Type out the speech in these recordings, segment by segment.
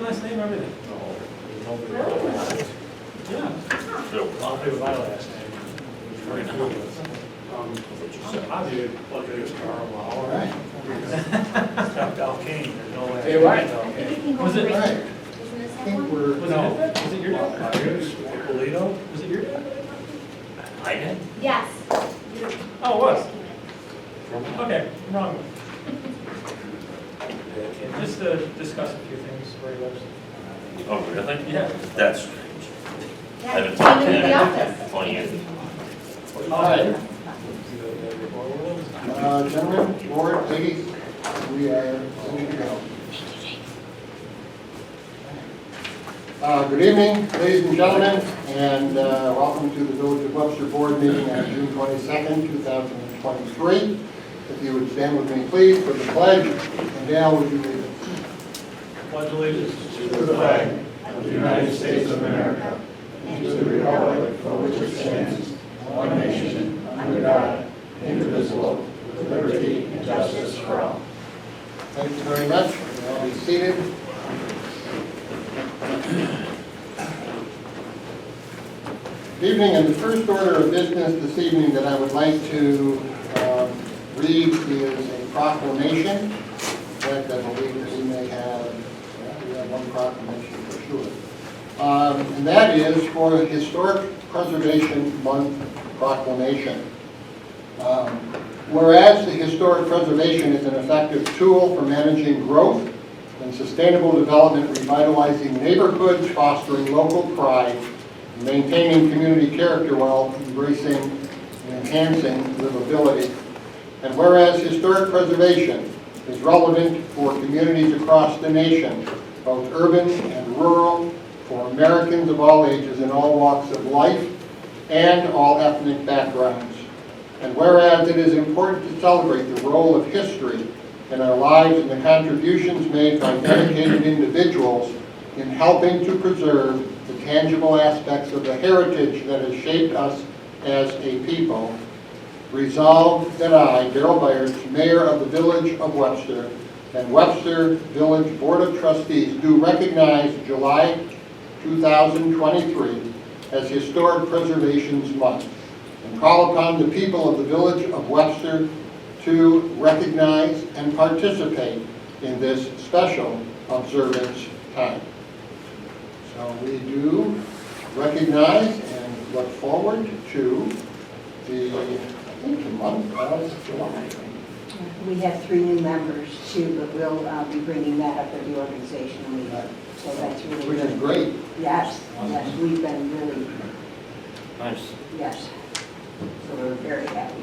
last name, everything. Really? Yeah. I'll play with my last name. Very cool. I did, like it was Carl. All right. Alkane, there's no way. Hey, what? Was it? All right. Isn't this I that think one? we're, Was it your dad? Polito? Was it your dad? I did. Yes. Oh, it was? Okay, I'm wrong. Just to discuss a few things for you guys. Oh, really? Yeah. That's strange. I Yeah, haven't he talked came to into the him office. in 20 years. all right. Gentlemen, board, ladies, we are ready to go. Good evening, ladies and gentlemen, and welcome to the Village of Webster Board meeting on June 22nd, 2023. If you would stand with me, please, for the pledge. And Dale, would you lead us? Pledge allegiance to the flag of the United States of America and to the republic for which it stands, one nation, under God, indivisible, with liberty and justice for all. Thank you very much. You all be seated. Good evening, and the first order of business this evening that I would like to read is a proclamation. In fact, I believe that we may have, we have one proclamation for sure. And that is for the Historic Preservation Month proclamation. Whereas the historic preservation is an effective tool for managing growth and sustainable development, revitalizing neighborhoods, fostering local pride, and maintaining community character while embracing and enhancing livability. And whereas historic preservation is relevant for communities across the nation, both urban and rural, for Americans of all ages and all walks of life, and all ethnic backgrounds. And whereas it is important to celebrate the role of history in our lives and the contributions made by dedicated individuals in helping to preserve the tangible aspects of the heritage that has shaped us as a people, resolved that I, Darrell Byers, Mayor of the Village of Webster, and Webster Village Board of Trustees do recognize July 2023 as Historic Preservation Month, and call upon the people of the Village of Webster to recognize and participate in this special observance time. So we do recognize and look forward to the, I think, the month of July. We have 3 new members too, but we'll be bringing that up at the organization meeting. So that's really Which is good. great. Yes, yes, we've been really, Nice. yes. So we're very happy.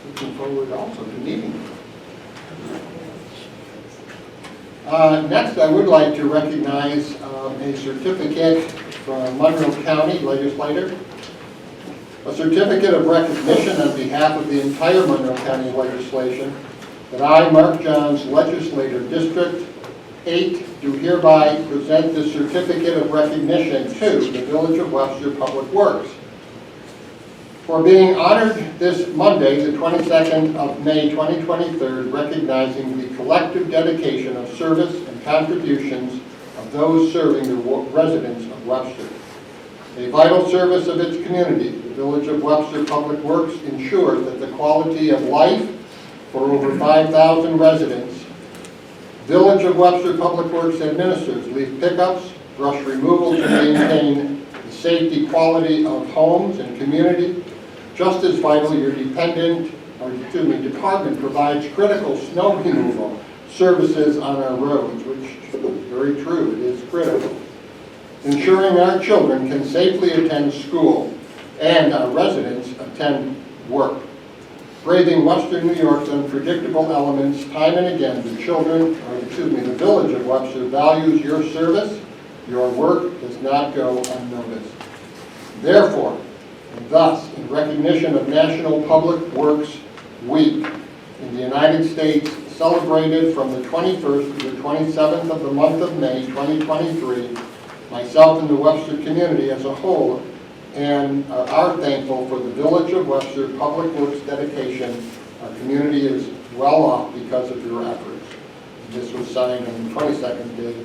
Looking forward also to meeting. Next, I would like to recognize a certificate from Monroe County legislator. A certificate of recognition on behalf of the entire Monroe County legislation that I, Mark Johns, Legislator District 8, do hereby present this certificate of recognition to the Village of Webster Public Works for being honored this Monday, the 22nd of May 2023, recognizing the collective dedication of service and contributions of those serving the residents of Webster. A vital service of its community, the Village of Webster Public Works ensures that the quality of life for over 5,000 residents. Village of Webster Public Works administers leaf pickups, brush removal to maintain the safety quality of homes and community. Just as vital, your department provides critical snow removal services on our roads, which is very true, it is critical. Ensuring our children can safely attend school and our residents attend work. Braving Western New York's unpredictable elements time and again, the Village of Webster values your service. Your work does not go unnoticed. Therefore, and thus, in recognition of National Public Works Week in the United States, celebrated from the 21st to the 27th of the month of May 2023, myself and the Webster community as a whole and are thankful for the Village of Webster Public Works dedication. Our community is well off because of your efforts. This was signed on the 22nd day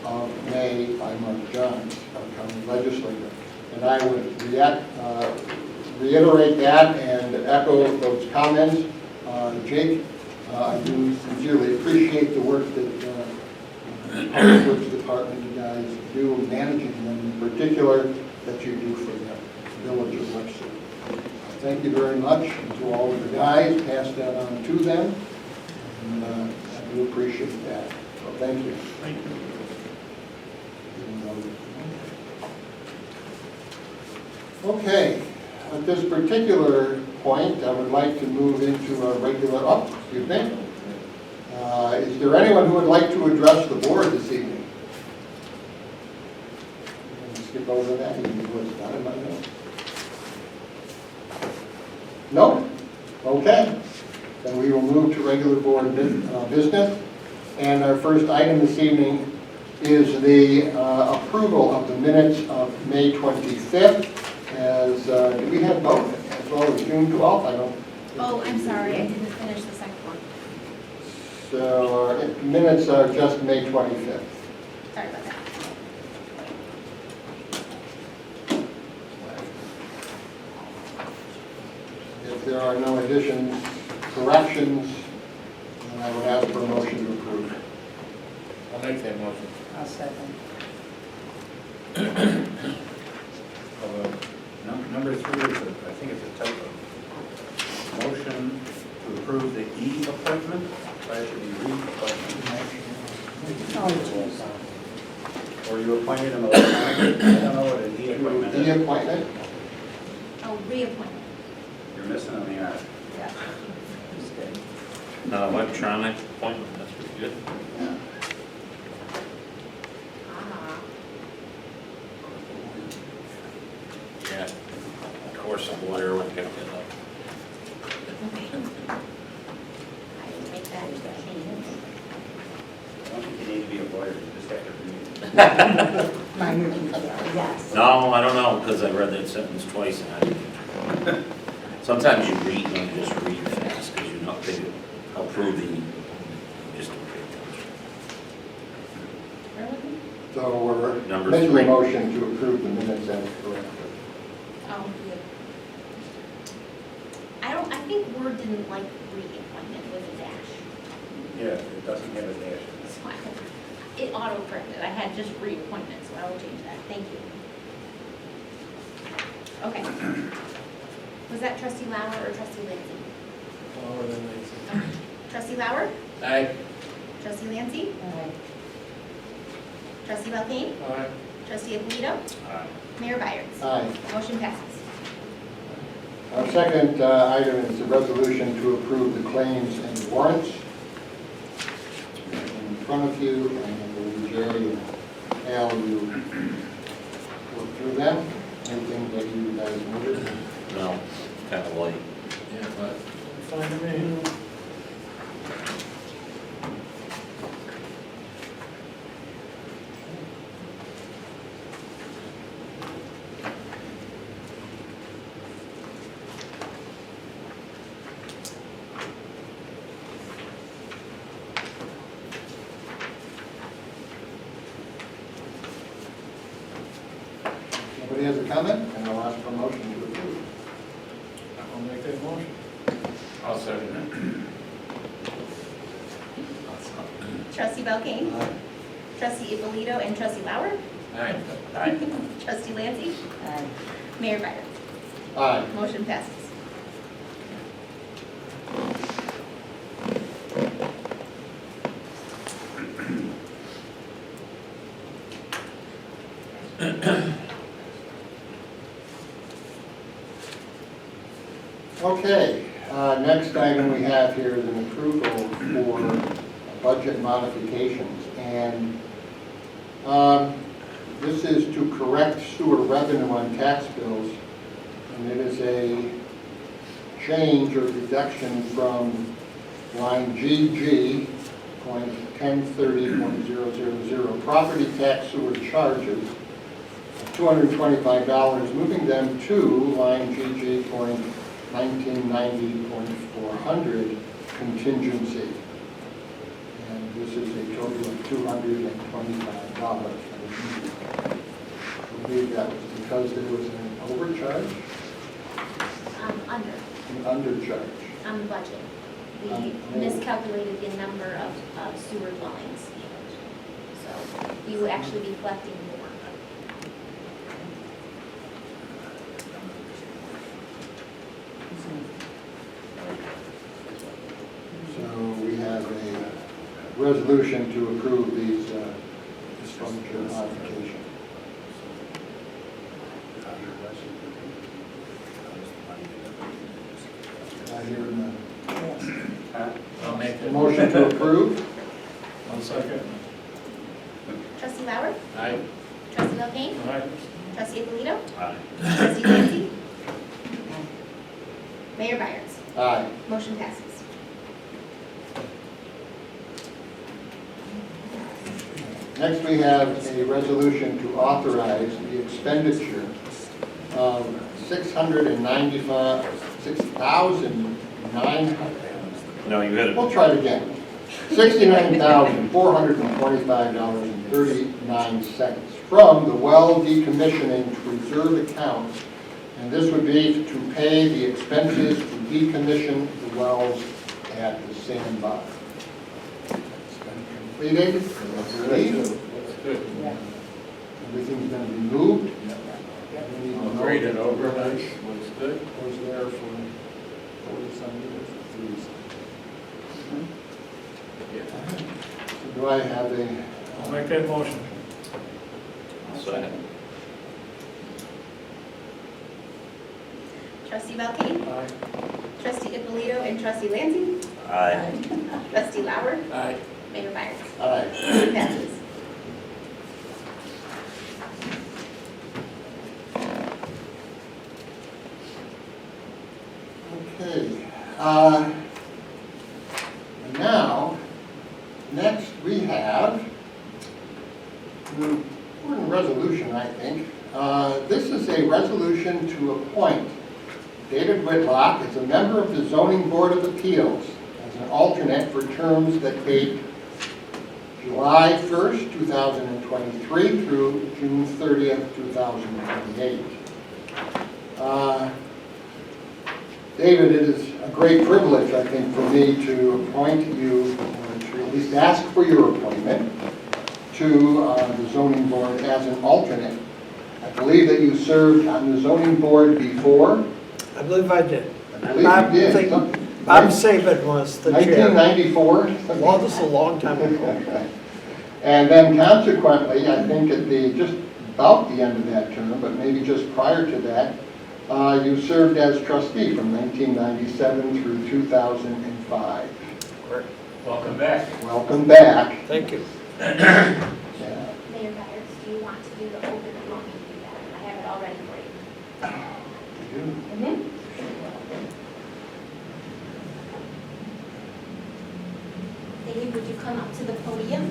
of May by Mark Johns, our county legislator. And I would reiterate that and echo those comments. Jake, I do sincerely appreciate the work that the Public Works Department you guys do, managing them in particular, that you do for the village of Webster. Thank you very much, and to all of the guys, pass that on to them, and I do appreciate that. So thank you. Thank you. Okay, at this particular point, I would like to move into our regular, excuse me. Is there anyone who would like to address the board this evening? Skip over that, even though it's not in my notes. No? Okay. Then we will move to regular board business. And our first item this evening is the approval of the minutes of May 25th. As, do we have both, as well as June 12th? I don't. Oh, I'm sorry, I didn't finish the second one. So our minutes are just May 25th. Sorry about that. If there are no additions, corrections, then I would ask for a motion to approve. I'll make that motion. I'll second. Number 3 is, I think it's a typo. Motion to approve the E appointment, or should be re-appointment. Or you appointed him electronically? I don't know what an E appointment The is. appointment? Oh, reappointment. You're missing on the I. Yeah. Electronic appointment, that's pretty good. Yeah. Ah. Yeah. Of course, a lawyer would pick it up. Okay. I didn't make that change. I don't think you need to be a lawyer, you just have to read. My movie, yes. No, I don't know, because I read that sentence twice and I didn't. Sometimes you read, and you just read fast, because you know, they approve the, just don't pay attention. So we're Number making a 3. motion to approve the minutes as corrected. Oh, good. I think Word didn't like reappointment with a dash. Yeah, it doesn't have a dash. That's why it auto-corrected. I had just reappointment, so I will change that. Thank you. Okay. Was that trustee Lauer or trustee Lancey? Lower than Lacy. Okay. Trustee Lauer? Aye. Trustee Lancey? Aye. Trustee Belkane? Aye. Trustee Alito? Mayor Byers? Aye. Motion passes. Our second item is the resolution to approve the claims and warrants. In front of you, and I believe Jerry and Al, you work through them. Anything that you guys noted? No, kind of light. Yeah, but fine to me. Nobody has a comment? And I'll ask for a motion to approve. I'll make that motion. I'll second it. Trustee Belkane? Aye. Trustee Alito and trustee Lauer? Aye. Trustee Lancey? Aye. Mayor Byers? Aye. Motion passes. Okay, next item we have here is an approval for budget modifications. And this is to correct sewer revenue on tax bills. And it is a change or deduction from line GG, point 1030.000, property tax sewer charges, $225, moving them to line GG, point 1990.400, contingency. and this is a total of $225. I believe that was because there was an overcharge, Under, an undercharge. on the budget. We Oh. miscalculated the number of sewer dwellings. So we would actually be collecting more. So we have a resolution to approve these expenditure modification. I hear none. I'll make A motion to approve? One second. Trustee Lauer? Aye. Trustee Belkane? Aye. Trustee Alito? Aye. Trustee Lancy? Mayor Byers? Aye. Motion passes. Next, we have a resolution to authorize the expenditure of $6,900, No, you had we'll it. try it again. $69,425.39 from the well decommissioning reserve account. And this would be to pay the expenses to decommission the wells at the sandbar. It's been completed. That's good. Everything's been removed. We need to know Graded that over, the nice, rubbish looks good. was there for 40-some years, 30-some. So do I have I'll make that motion. Second. Trustee Belkane? Aye. Trustee Ippolito and Trustee Lancy? Aye. Trustee Lauer? Aye. Mayor Byers? Aye. Motion passes. Okay. And now, next we have an important resolution, I think. This is a resolution to appoint David Whitlock as a member of the Zoning Board of Appeals as an alternate for terms that date July 1st, 2023 through June 30th, 2028. David, it is a great privilege, I think, for me to appoint you, or to at least ask for your appointment to the zoning board as an alternate. I believe that you served on the zoning board before. I believe I did. I believe Bob you did. think- Bob Saban was the chair. 1994. Well, this is a long time ago. And then consequently, I think at just about the end of that term, but maybe just prior to that, you served as trustee from 1997 through 2005. Welcome back. Welcome back. Thank you. Yeah. Mayor Byers, do you want to do the oath or do you want me to do that? I have it all ready for you. Mm-hmm. David, would you come up to the podium?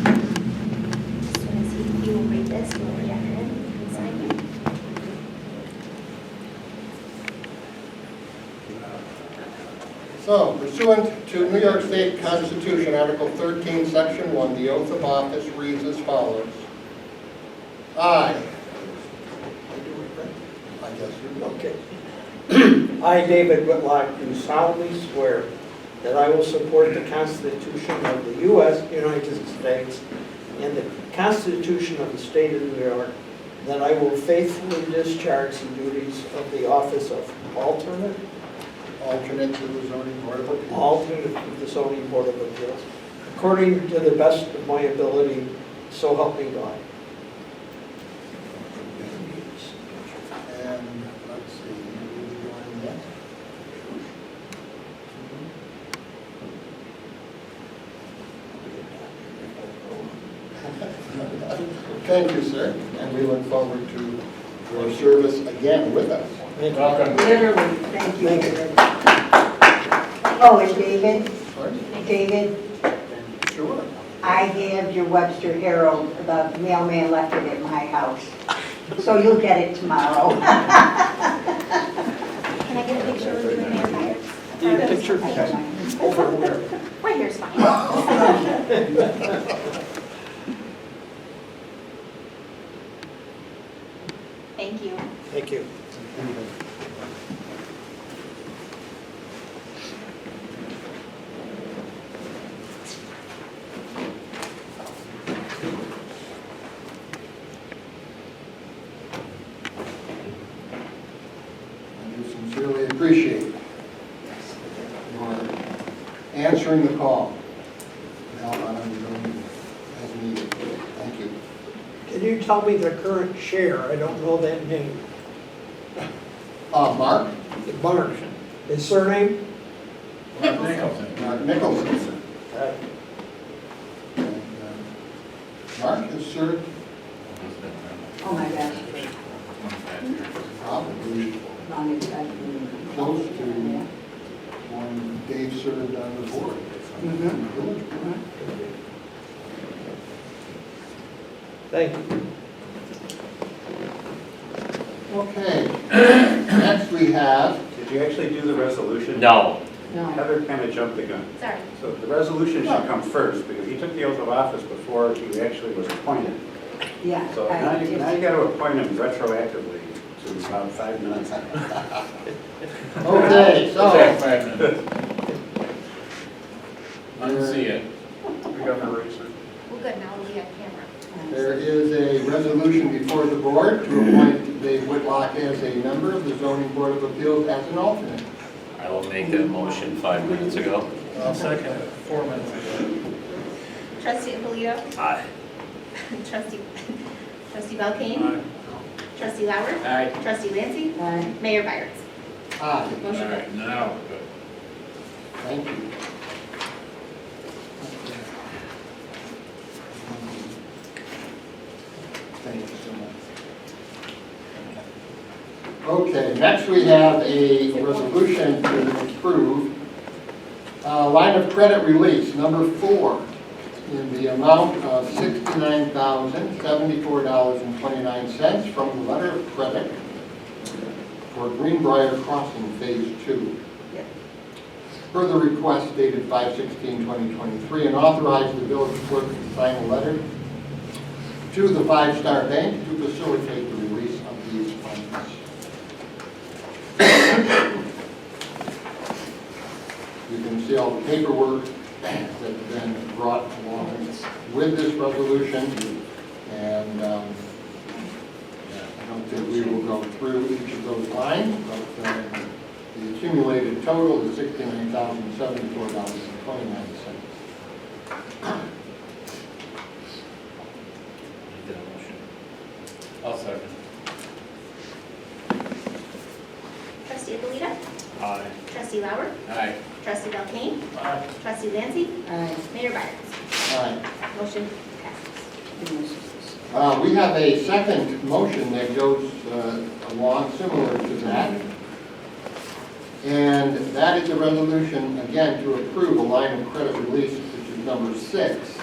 As soon as he will read this, you'll project it in and sign it. So pursuant to New York State Constitution, Article 13, Section 1, the oath of office reads as follows. I guess you will. Okay. I, David Whitlock, do solemnly swear that I will support the Constitution of the U.S. United States and the Constitution of the State of New York, that I will faithfully discharge the duties of the office of alternate Alternate to the zoning board of appeals. of the zoning board of appeals, according to the best of my ability, so help me God. And let's see, who's going next? Thank you, sir, and we look forward to your service again with us. Welcome. Literally, thank you, David. Oh, and David, Pardon? David, Sure. I have your Webster Herald, the mailman left it at my house. So you'll get it tomorrow. Can I get a picture with you and Mayor Byers? Need a picture? Thank you. Over where? Right here's fine. Thank you. Thank you. I do sincerely appreciate your answering the call. Now, as needed. Thank you. Can you tell me the current chair? I don't know that name. Mark? Barnes. His surname? Mark Nicholson. Mark Nicholson. Uh, And, Mark has served Oh, my gosh. probably Long as I've been- close to when Dave served on the board. Mhm. Village board. Thank you. Okay, next we have, Did you actually do the resolution? No. No. Heather kind of jumped the gun. Sorry. So the resolution should come first, because he took the oath of office before he actually was appointed. Yeah. So I now you just- got to appoint him retroactively to about 5 minutes. okay, so, 5 minutes. I can see it. Governor Reeser. Well, good, now we have camera. there is a resolution before the board to appoint Dave Whitlock as a member of the zoning board of appeals as an alternate. I will make that motion 5 minutes ago. I'll second it, 4 minutes ago. Trustee Alito? Aye. Trustee Belkane? Aye. Trustee Lauer? Aye. Trustee Lancy? Aye. Mayor Byers? Aye, Motion All carries. right, now, thank you. Thank you so much. Okay, next we have a resolution to approve line of credit release, number 4, in the amount of $69,074.29 from the letter of credit for Greenbrier Crossing Phase 2. Yep. Per the request dated 5/16/2023, and authorize the village clerk to sign a letter to the Five Star Bank to facilitate the release of these funds. You can see all the paperwork that's been brought along with this resolution, and I don't think we will go through each of those lines, but the accumulated total is $69,074.29. Make that motion. I'll second. Trustee Alito? Aye. Trustee Lauer? Aye. Trustee Belkane? Aye. Trustee Lancy? Aye. Mayor Byers? Aye. Motion passes. We have a second motion that goes along similar to that. And that is a resolution, again, to approve a line of credit release, which is number 6.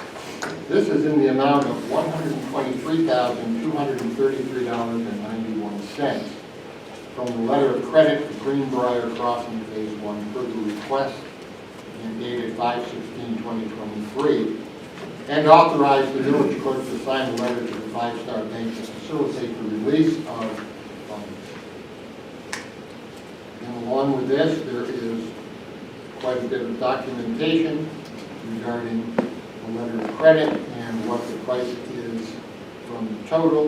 This is in the amount of $123,233.91 from the letter of credit to Greenbrier Crossing Phase 1 per the request and dated 5/16/2023. And authorize the village clerk to sign a letter to the Five Star Bank to facilitate the release of funds. And along with this, there is quite a bit of documentation regarding the letter of credit and what the price is from the total,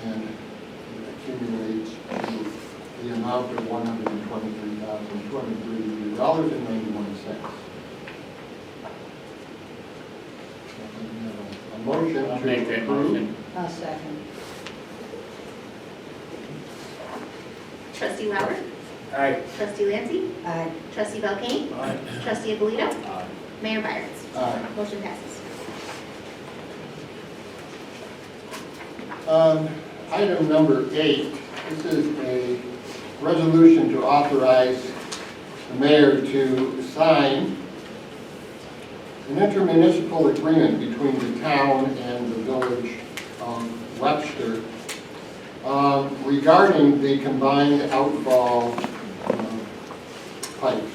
and it accumulates to the amount of $123,233.91. A motion I'll to make that approve. motion. I'll second. Trustee Lauer? Aye. Trustee Lancy? Aye. Trustee Belkane? Aye. Trustee Alito? Aye. Mayor Byers? Aye. Motion passes. Item number 8, this is a resolution to authorize the mayor to sign an intermunicipal agreement between the town and the village of Webster regarding the combined outfall pipes.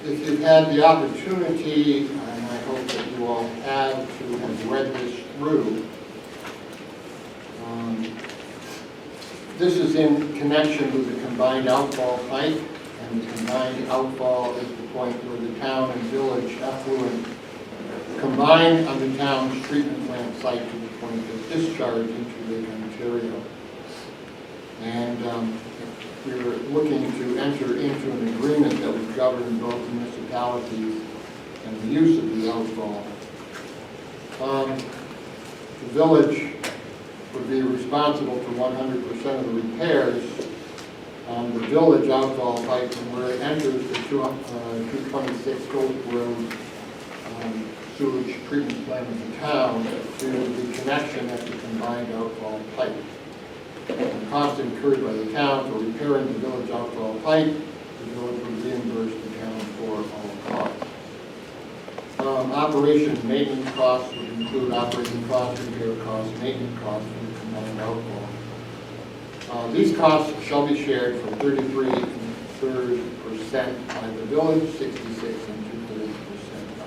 If you've had the opportunity, and I hope that you all have, to have read this through, this is in connection with the combined outfall pipe, and the combined outfall is the point where the town and village effluent combine on the town's treatment plant site to the point of discharge into Lake Ontario. And we were looking to enter into an agreement that would govern both municipalities and the use of the outfall. The village would be responsible for 100% of the repairs on the village outfall pipe from where it enters the 226 Gulf Road sewage treatment plant of the town to the connection at the combined outfall pipe. The cost incurred by the town for repairing the village outfall pipe, the village would reimburse the town for all costs. Operation and maintenance costs would include operating costs, repair costs, maintenance costs for the combined outfall. These costs shall be shared for 33 3/3% by the village, 66 2/3% by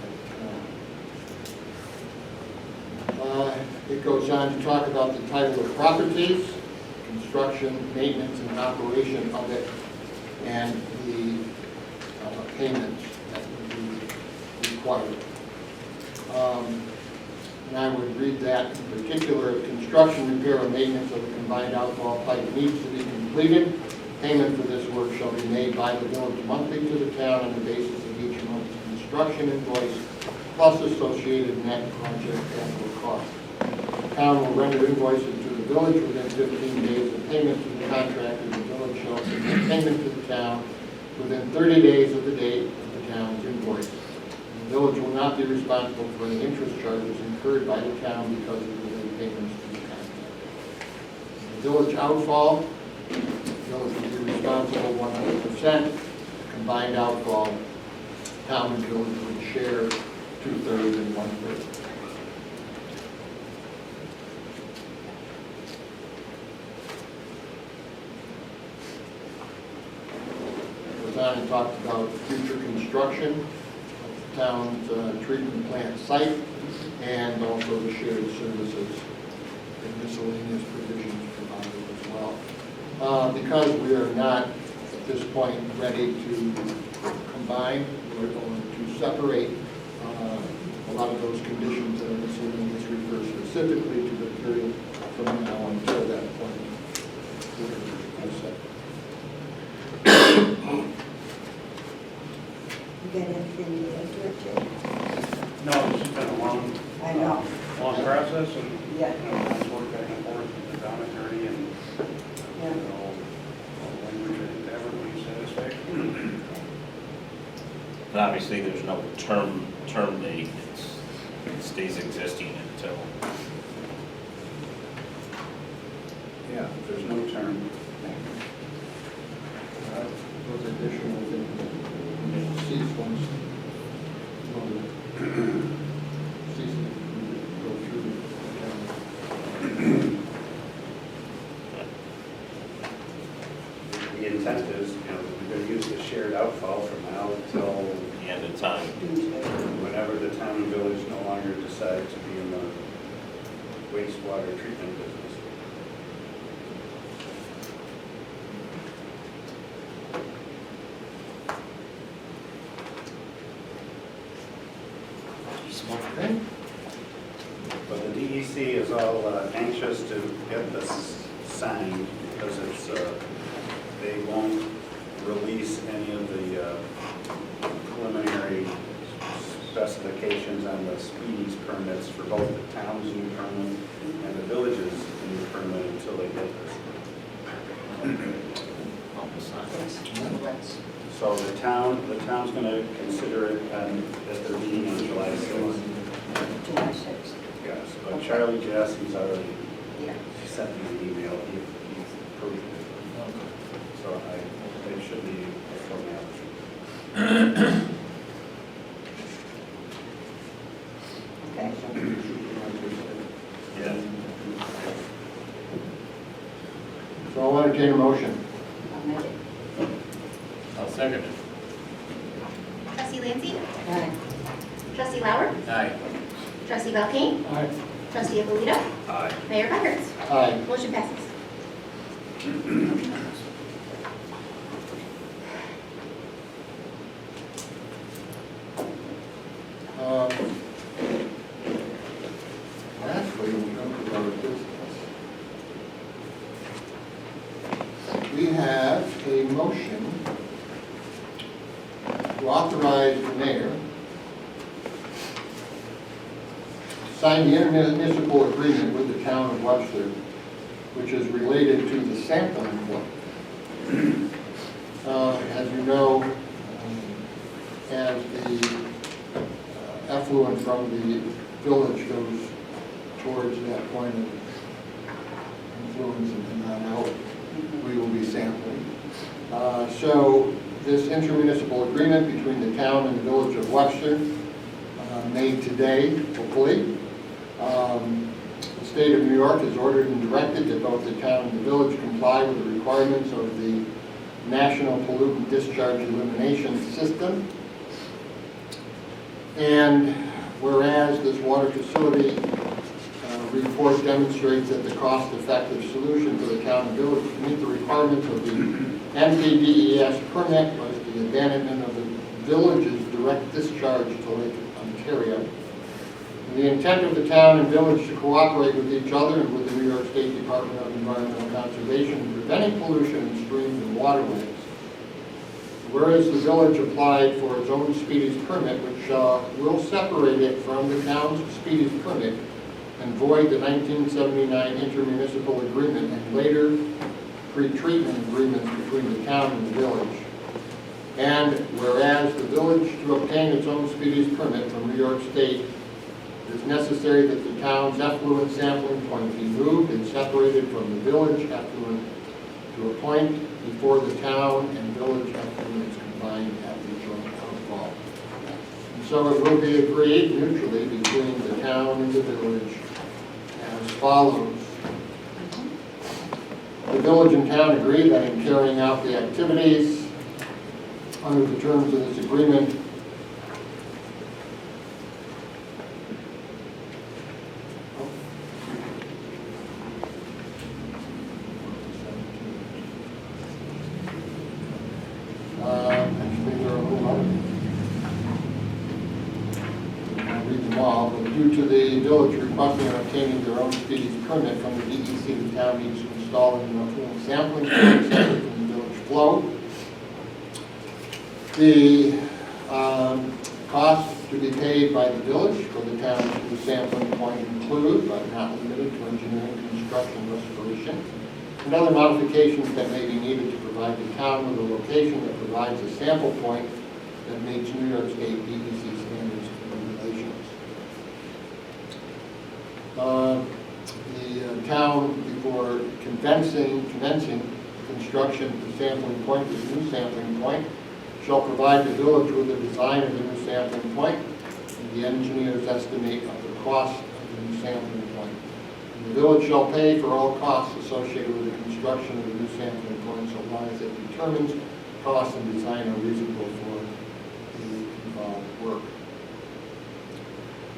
the town. It goes on to talk about the title of properties, construction, maintenance, and operation of it, and the payments that would be required. And I would read that in particular: if construction, repair, or maintenance of the combined outfall pipe needs to be completed, payment for this work shall be made by the village monthly to the town on the basis of each month's construction invoice, plus associated net project capital costs. The town will render invoices to the village within 15 days of payment to the contractor. The village shall submit payment to the town within 30 days of the date of the town's invoice. The village will not be responsible for any interest charges incurred by the town because of the late payments to the contractor. The village outfall, the village will be responsible 100%. Combined outfall, town and village would share 2/3 and 1/3. And talked about future construction of the town's treatment plant site, and also the shared services and miscellaneous provisions provided as well. Because we are not at this point ready to combine, we're going to separate a lot of those conditions that are miscellaneous, refer specifically to the period from now until that point. You got anything to add to it, Jay? No, it's just been a long I know. process, and, Yeah. I've worked back and forth with the town attorney, and, Yeah. all the language, I think everybody's satisfaction. But obviously, there's no term date. It stays existing until. Yeah, there's no term. Those additional things, cease once, cease to go through the The intent is, we're going to use the shared outfall from now until The end of time. whenever the town and village no longer decide to be in the wastewater treatment business. Okay. But the DEC is all anxious to get this signed because it's, they won't release any of the preliminary specifications on the speedies permits for both the town's new permit and the village's new permit until they get this. So the town's going to consider it at their meeting on July 6th. July 6th. Yes, but Charlie Jassie's already, Yeah. he sent me an email, he's approved it. So it should be a formality. Okay. Yeah. So I'll entertain a motion. I'll make it. I'll second it. Trustee Lancy? Aye. Trustee Lauer? Aye. Trustee Belkane? Aye. Trustee Alito? Aye. Mayor Byers? Aye. Motion passes. Lastly, we come to our business. We have a motion to authorize the mayor to sign the intermunicipal agreement with the town of Webster, which is related to the sampling point. As you know, as the effluent from the village goes towards that point of influence and not out, we will be sampling. So this intermunicipal agreement between the town and the village of Webster, made today, hopefully. The state of New York has ordered and directed that both the town and the village comply with the requirements of the National Pollutant Discharge Elimination System. And whereas this water facility report demonstrates that the cost-effective solution for the town and village to meet the requirements of the NPDES permit was the abandonment of the village's direct discharge to Lake Ontario. And the intent of the town and village to cooperate with each other and with the New York State Department of Environmental Conservation in preventing pollution in streams and waterways. Whereas the village applied for its own speedies permit, which will separate it from the town's speedies permit and void the 1979 intermunicipal agreement and later pre-treatment agreements between the town and the village. And whereas the village, to obtain its own speedies permit from New York State, it is necessary that the town's effluent sampling point be moved and separated from the village effluent to a point before the town and village effluent is combined at the joint outfall. And so it will be agreed mutually between the town and the village as follows. The village and town agree that in carrying out the activities under the terms of this agreement, actually there are a whole lot of them. I'll read them all, but due to the village requesting and obtaining their own speedies permit from the DEC, the town needs to install an effluent sampling point separate from the village flow. The costs to be paid by the village for the town's sampling point include, but not limited to, engineering, construction, restoration, and other modifications that may be needed to provide the town with a location that provides a sample point that meets New York State DEC standards and regulations. The town, before commencing construction of the sampling point, the new sampling point, shall provide the village with the design of the new sampling point and the engineer's estimate of the cost of the new sampling point. And the village shall pay for all costs associated with the construction of the new sampling point so long as it determines costs and design are reasonable for the involved work.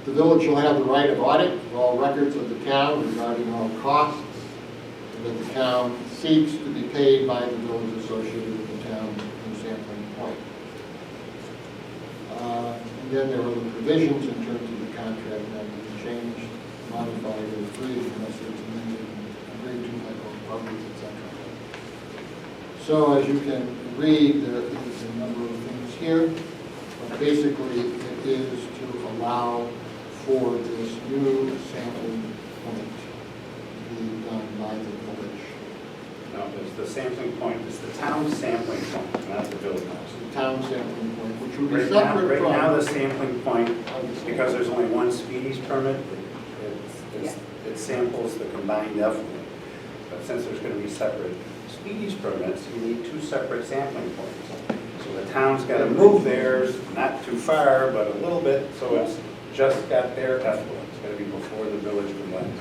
The village shall have the right of audit of all records of the town regarding all costs that the town seeks to be paid by the village associated with the town's new sampling point. And then there are the provisions in terms of the contract that can be changed, modified, or agreed unless it's amended and agreed to by both parties, etc. So as you can read, there is a number of things here, but basically it is to allow for this new sampling point to be done by the village. No, it's the sampling point, it's the town sampling point, not the village. The town sampling point, which would be Right now, separate right now from. the sampling point, because there's only one speedies permit, it samples the combined effluent. But since there's going to be separate speedies permits, you need two separate sampling points. So the town's got to move theirs, not too far, but a little bit, so it's just got their effluent. It's got to be before the village combines.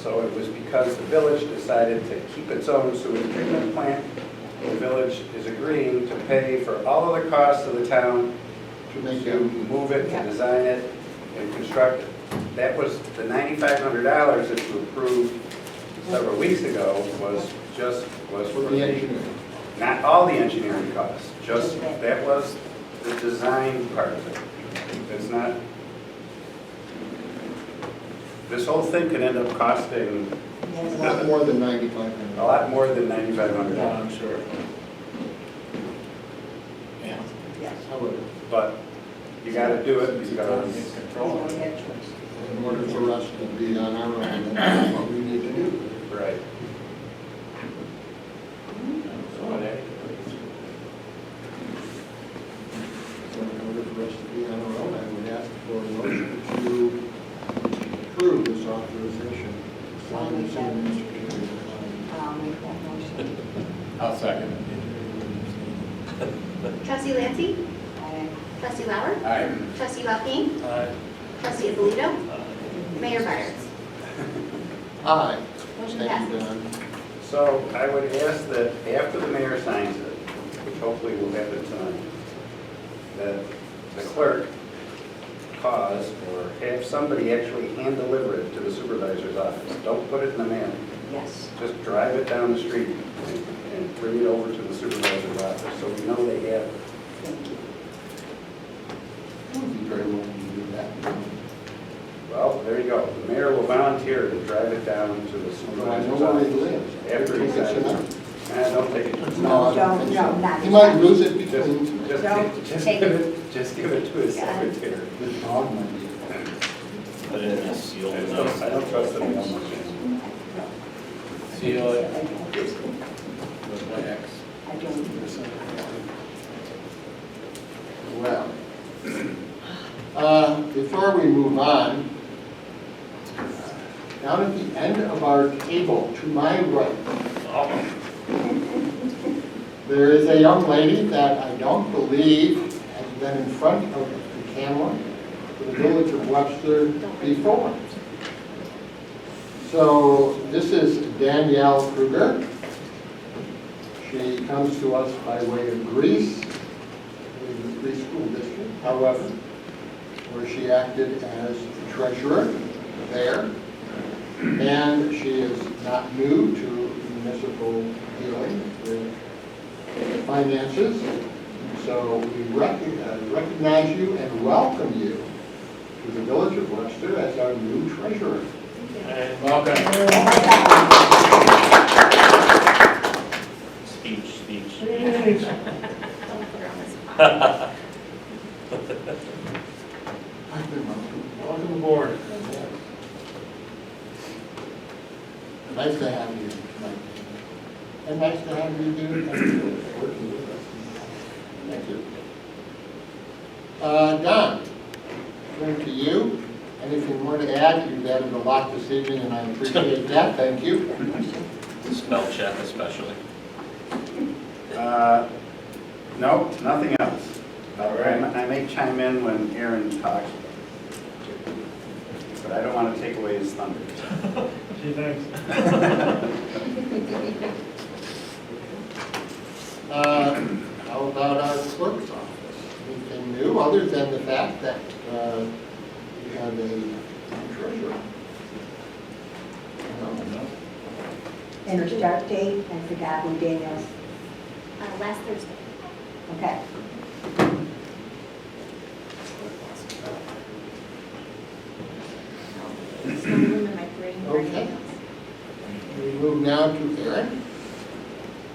So it was because the village decided to keep its own sewage treatment plant. The village is agreeing to pay for all of the costs of the town to make To it, move it, to design it, and construct it. That was, the $9,500 that you approved several weeks ago was for the engineering. not all the engineering costs, just, that was the design part of it. It's not, this whole thing could end up costing A lot more than 9,500. a lot more than $9,500. I'm sure. Yeah. Yes. However, But you gotta do it, you gotta, We don't have choice. in order for us to be on our own, that's what we need to do. right. So in order for us to be on our own, I would ask for a motion to approve this authorization. Sign this in the Secretary. I'll make that motion. I'll second Trustee Lancy? Aye. Trustee Lauer? it. Aye. Trustee Valteen? Trustee Alito? Mayor Byers? Aye. Motion Thank you, passes. Don. So I would ask that after the mayor signs it, which hopefully will happen tonight, that the clerk cause or have somebody actually hand deliver it to the supervisor's office. Don't put it in the mail. Yes. Just drive it down the street and bring it over to the supervisor's office, so we know they have it. Thank you. I would be very willing to do that. Well, there you go. The mayor will volunteer to drive it down to the Although I know supervisor's where he office. lives. After he Take it signs to it. Don't take it. No, I don't Don't, think no, so. not He might tonight. lose it between, Just give it to his Got it. secretary. the dog might be. Put it in a sealed I note. don't trust him that much. Seal it. I don't. With my ex. I don't. Well, before we move on, down at the end of our table, to my right, there is a young lady that I don't believe has been in front of the camera for the village of Webster before. So this is Danielle Kruger. She comes to us by way of Greece, the Greece School District, however, where she acted as treasurer there. And she is not new to municipal dealing with finances. So we recognize you and welcome you to the village of Webster as our new treasurer. Welcome. Speech. Don't put her on the spot. Welcome aboard. Nice to have you tonight. And nice to have you do working with us. Thank you. Don, turn to you. Anything more to add? You've added a lot this evening, and I appreciate that. Thank you. Spell check especially. No, nothing else. I may chime in when Aaron talks, but I don't want to take away his thunder. Gee, thanks. How about our clerk's office? Anything new, other than the fact that we have a treasurer? No. And her start date, I forgot when Daniel's, Last Thursday. okay. There's no room in my brain for Okay. anything else. We move now to Aaron.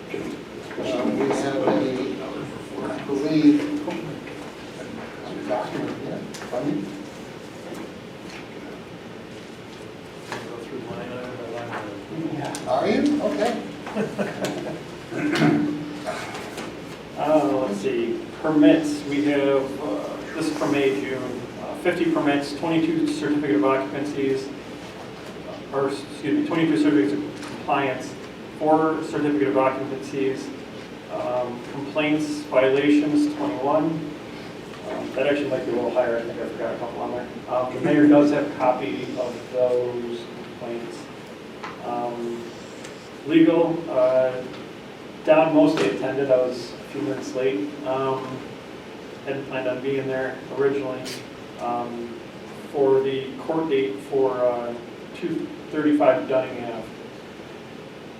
We have I believe, a document here, funding. Go through line item by line item. Are you? Okay. Let's see, permits, we have, this is from May, June, 50 permits, 22 certificate of occupancies, 22 certificates of compliance, 4 certificate of occupancies, complaints, violations, 21. That actually might be a little higher, I think I forgot a couple on there. The mayor does have a copy of those complaints. Legal, Don mostly attended, I was a few minutes late. hadn't planned on being there originally, for the court date for 235 Dunning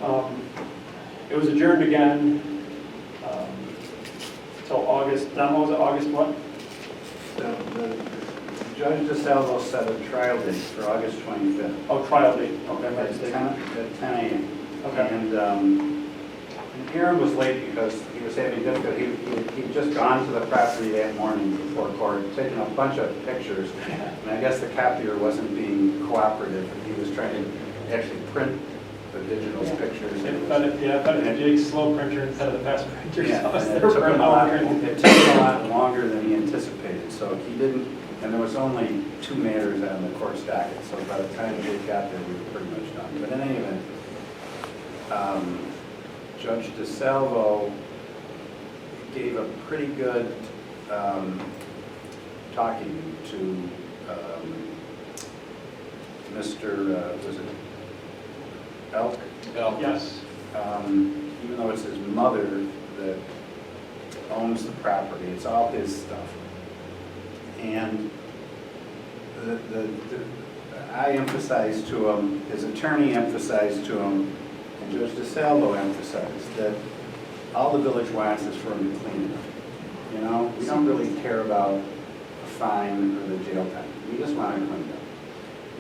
Ave. It was adjourned again till August, Don, what was it, August what? The Judge DeSalvo set a trial date for August 25th. Oh, trial date, okay, my At mistake. 10 a.m. Okay. And Aaron was late because he was having difficulty. He'd just gone to the property that morning before court, taken a bunch of pictures. And I guess the copier wasn't being cooperative. He was trying to actually print the digital pictures. It fed it to Jake's slow printer instead of the fast printer. Yeah, So I was and there it took for him an a lot, hour. it took him a lot longer than he anticipated, so he didn't, and there was only 2 matters on the court's docket, so by the time Jake got there, we were pretty much done. But in any event, Judge DeSalvo gave a pretty good talking to Mr., was it Elk? Yes. Even though it's his mother that owns the property, it's all his stuff. And I emphasized to him, his attorney emphasized to him, and Judge DeSalvo emphasized that all the village wants is for him to clean it up. You know, we don't really care about a fine or the jail time. We just want to clean it up.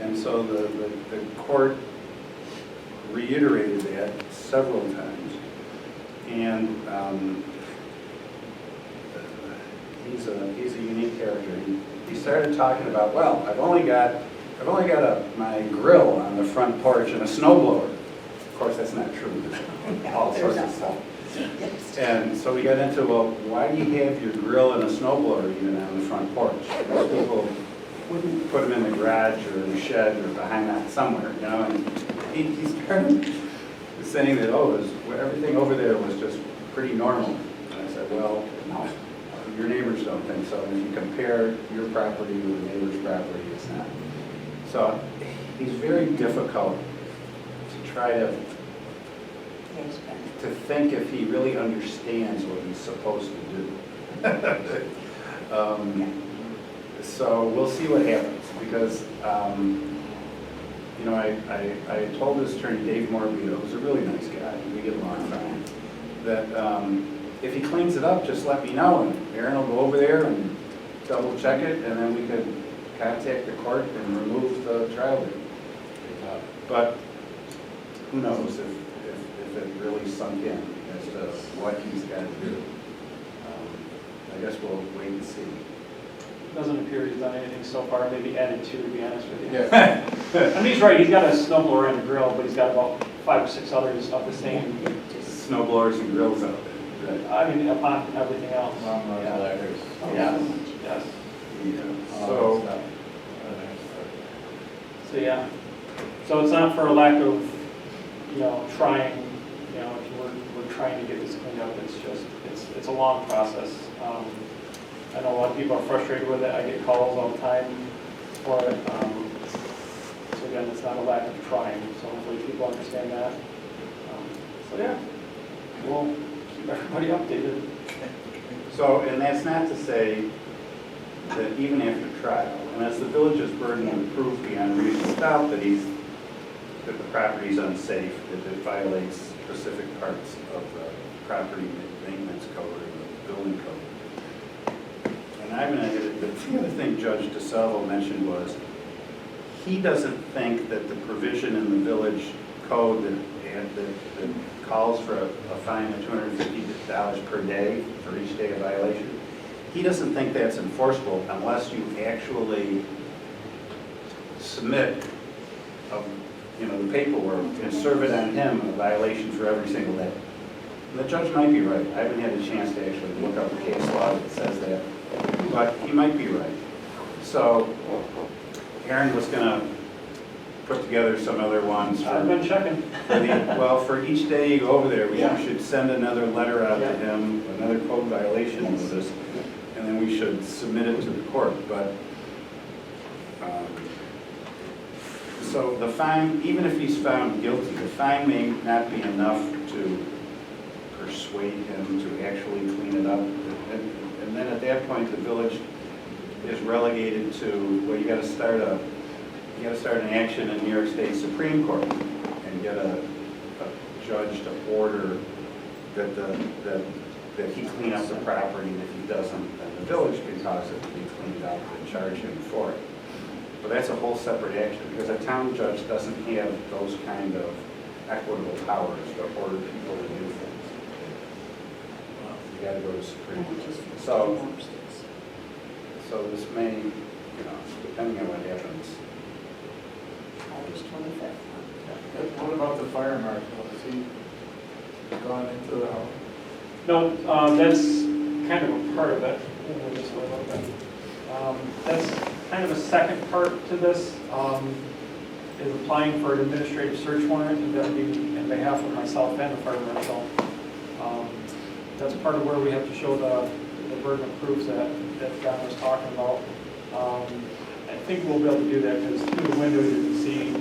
And so the court reiterated that several times. And he's a unique character. He started talking about, well, I've only got my grill on the front porch and a snowblower. Of course, that's not true. There's all sorts of stuff. And so we got into, well, why do you have your grill and a snowblower even on the front porch? Most people wouldn't put them in the garage or in the shed or behind that somewhere, you know. And he started saying that, everything over there was just pretty normal. And I said, well, no, your neighbors don't think so. And if you compare your property with the neighbor's property, it's not. So he's very difficult to try to think if he really understands what he's supposed to do. So we'll see what happens, because you know, I told his attorney, Dave Morabito, who's a really nice guy, we get along fine, that if he cleans it up, just let me know, and Aaron will go over there and double check it, and then we could contact the court and remove the trial date. But who knows if it really sunk in as to what he's got to do. I guess we'll wait and see. Doesn't appear he's done anything so far, maybe added to be honest with you. Yeah. And he's right, he's got a snowblower and a grill, but he's got about 5 or 6 others of the same, Snowblowers and grills out there. Right. I mean, upon everything else. Yeah. Yes. So, So, yeah. So it's not for a lack of, you know, trying, you know, if we're trying to get this cleaned up, it's just, it's a long process. I know a lot of people are frustrated with it, I get calls all the time for it. So again, it's not a lack of trying, so hopefully people understand that. So yeah, we'll keep everybody updated. So, and that's not to say that even after trial, and as the village's burden of proof beyond reasonable doubt that the property's unsafe, that it violates specific parts of the property maintenance code or the building code. And the other thing Judge DeSalvo mentioned was, he doesn't think that the provision in the village code that calls for a fine of $250 per day for each day of violation, he doesn't think that's enforceable unless you actually submit the paperwork and serve it on him, a violation for every single day. And the judge might be right. I haven't had a chance to actually look up the case law that says that, but he might be right. So Aaron was going to put together some other ones. I've been checking. For each day you go over there, we Yeah. should send another letter out Yeah. to him, another code violation notice, and then we should submit it to the court. But so the fine, even if he's found guilty, the fine may not be enough to persuade persuade him to actually clean it up. And then at that point, the village is relegated to, well, you gotta start an action in New York State Supreme Court and get a judge to order that he clean up the property, and if he doesn't, then the village can cause it to be cleaned up and charge him for it. But that's a whole separate action, because a town judge doesn't have those kind of equitable powers to order people to do things. You gotta go to Supreme Court. So this may, depending on what happens. August 25th. What about the fire marshal? Has he gone into the house? No, that's kind of a part of it. We'll just wait a little bit. That's kind of a second part to this, is applying for an administrative search warrant, and that would be on behalf of myself and the fire marshal. That's part of where we have to show the burden of proof that John was talking about. I think we'll be able to do that, because through the window you can see,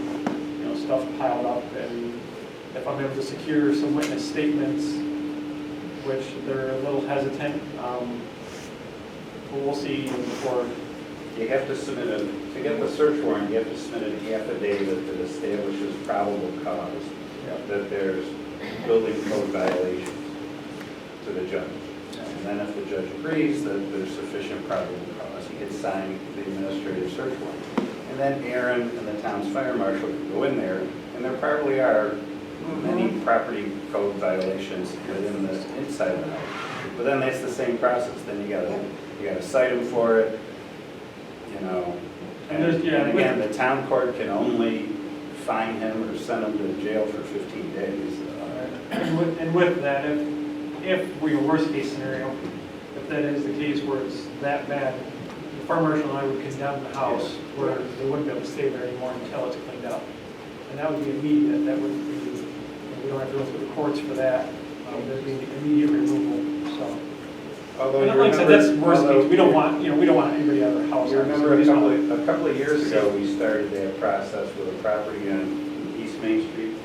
stuff piled up, and if I'm able to secure some witness statements, which they're a little hesitant, we'll see before. You have to submit to get the search warrant, you have to submit an affidavit that establishes probable cause that there's building code violations to the judge. And then if the judge agrees that there's sufficient probable cause, he can sign the administrative search warrant. And then Aaron and the town's fire marshal can go in there, and there probably are many property code violations within the inside of the house. But then that's the same process. Then you gotta cite him for it, And again, the town court can only fine him or send him to jail for 15 days. And with that, if we were worst case scenario, if that is the case where it's that bad, the fire marshal and I would condemn the house where they wouldn't be able to stay there anymore until it's cleaned up. And that would be immediate. That wouldn't be, we don't have to go through the courts for that. That'd be immediate removal. So, Although and like I said, that's worst case. We don't want anybody out of their house. You remember We just want- a couple of years ago, we started that process with a property on East Main Street,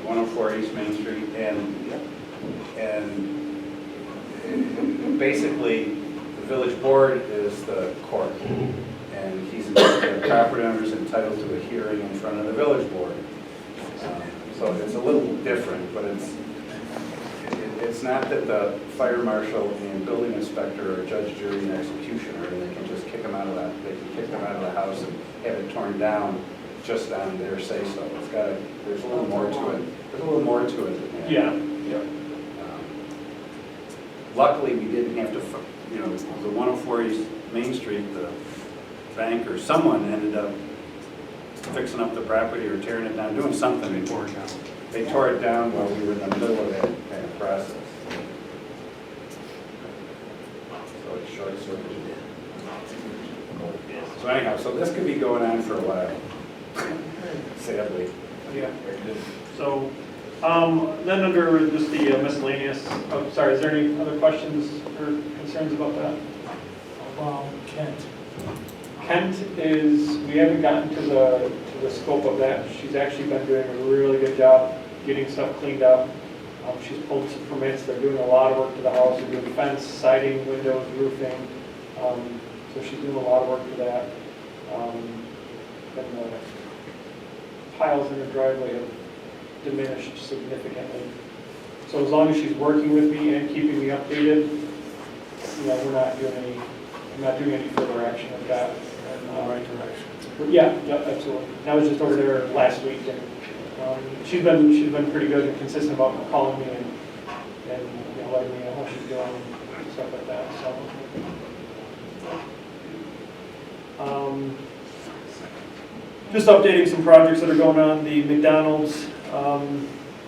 104 East Main Street, and basically, the village board is the court, and the property owner's entitled to a hearing in front of the village board. So it's a little different, but it's not that the fire marshal and building inspector are judge, jury, and executioner, and they can just kick them out of the house and have it torn down just on their say-so. There's a little more to it. There's a little more to it than that. Yeah. Luckily, we didn't have to, the 104 East Main Street, the bank or someone ended up fixing up the property or tearing it down, doing something. They tore it down while we were in the middle of that kind of process. So it's short-circuited. So anyhow, so this could be going on for a while, sadly. Yeah. So, then under just the miscellaneous, sorry, is there any other questions or concerns about that? Kent. Kent is, we haven't gotten to the scope of that. She's actually been doing a really good job getting stuff cleaned up. She's pulled some permits. They're doing a lot of work to the house. They're doing fence, siding, windows, roofing. So she's doing a lot of work to that. And the piles in the driveway have diminished significantly. So as long as she's working with me and keeping me updated, I'm not doing any further action with that. And, Right direction. yeah, absolutely. I was just over there last week, and she's been pretty good and consistent about calling me and letting me know how she's doing and stuff like that. So, just updating some projects that are going on. The McDonald's,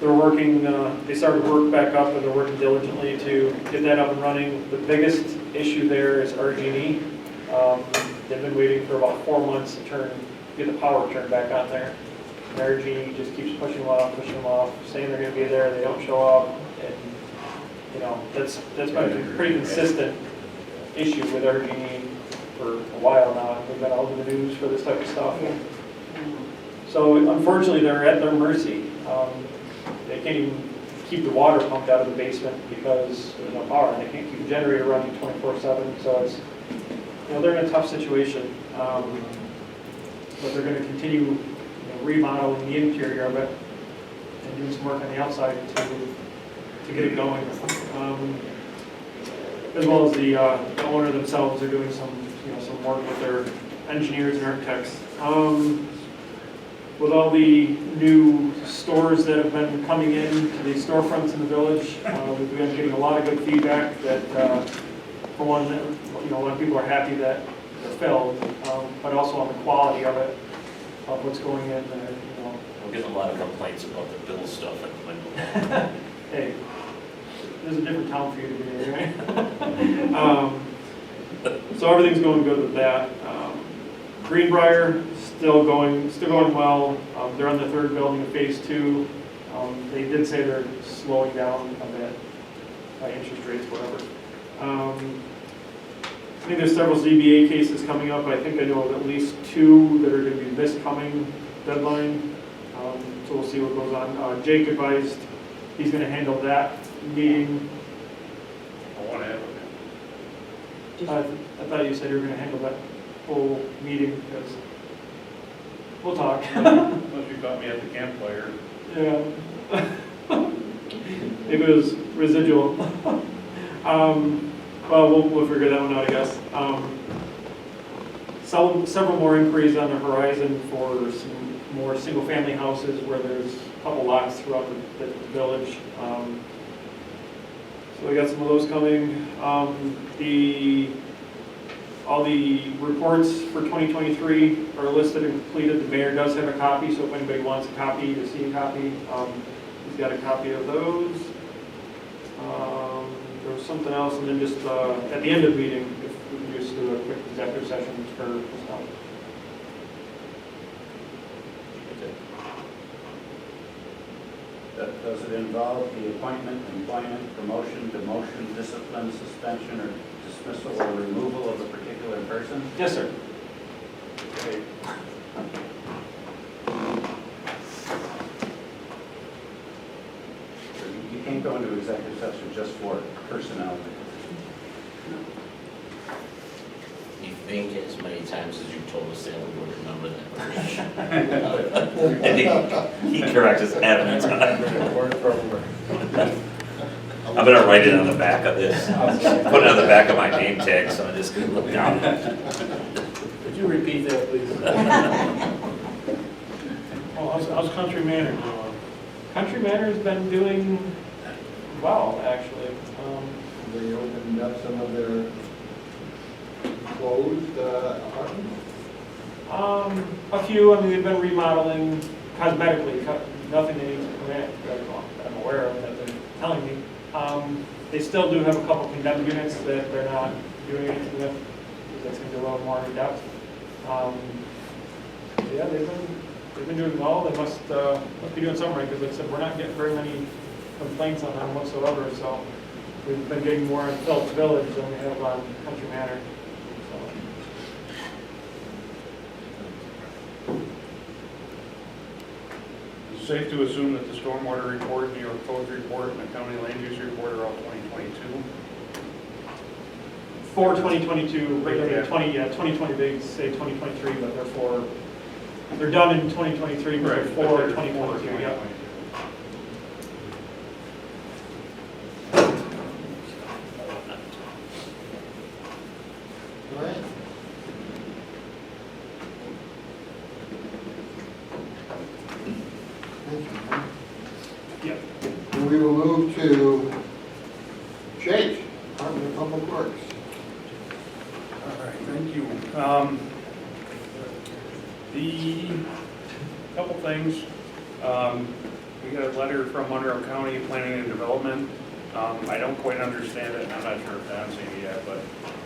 they're working. They started work back up, and they're working diligently to get that up and running. The biggest issue there is RG&E. They've been waiting for about 4 months to get the power turned back on there. And RG&E just keeps pushing them off, saying they're going to be there, they don't show up, and that's been a pretty consistent issue with RG&E for a while now. They've been all over the news for this type of stuff. So unfortunately, they're at their mercy. They can't even keep the water pumped out of the basement because there's no power, and they can't keep the generator running 24/7, so it's, they're in a tough situation. But they're gonna continue remodeling the interior of it and doing some work on the outside to get it going. As well as the owner themselves are doing some work with their engineers and architects. With all the new stores that have been coming in to the storefronts in the village, we've been getting a lot of good feedback that, for one, a lot of people are happy that they're filled, but also on the quality of it, of what's going in there. I'm getting a lot of complaints about the bill stuff at the window. Hey, there's a different town for you to be in, right? So everything's going good with that. Greenbrier, still going well. They're on the third building of phase 2. They did say they're slowing down a bit by interest rates, whatever. I think there's several ZBA cases coming up. I think I know of at least 2 that are going to be this coming deadline. So we'll see what goes on. Jake advised he's going to handle that meeting. I want to have I thought you said you were going to handle that whole meeting because we'll talk. unless you caught me at the campfire. Yeah. Maybe it was residual. Well, we'll figure that one out, I guess. Several more inquiries on the horizon for some more single-family houses where there's a couple lots throughout the village. So we got some of those coming. All the reports for 2023 are listed and completed. The mayor does have a copy, so if anybody wants a copy to see a copy, he's got a copy of those. There was something else, and then just at the end of the meeting, if we can just do a quick executive session for stuff. Does it involve the appointment, employment, promotion, demotion, discipline, suspension, or dismissal or removal of a particular person? Yes, sir. Okay. You can't go into executive session just for personnel. You think as many times as you've told us that we would remember that. And he corrects us every time. I'm gonna write it on the back of this, put it on the back of my name tag, so I'm just gonna look down. Could you repeat that, please? How's Country Manor doing? Country Manor's been doing well, actually. They opened up some of their closed apartments? A few, I mean, they've been remodeling cosmetically, nothing they need to permit that I'm aware of that they're telling me. They still do have a couple condemned units that they're not doing anything with, because that's going to be a little more in depth. Yeah, they've been doing well. They must be doing something right, because like I said, we're not getting very many complaints on them whatsoever, so we've been getting more on Phillips Village than we have on Country Manor. Is it safe to assume that the stormwater report, New York Codes report, and the county land use report are all 2022? For 2022, but I mean, 2020, they say 2023, but they're done in 2023, but they're for 2022, yeah. All right. Thank you. Yep. And we will move to Jake, Department of Public Works. All right, thank you. The couple things, we got a letter from Monroe County Planning and Development. I don't quite understand it, and I'm not sure if Don's seen it yet, but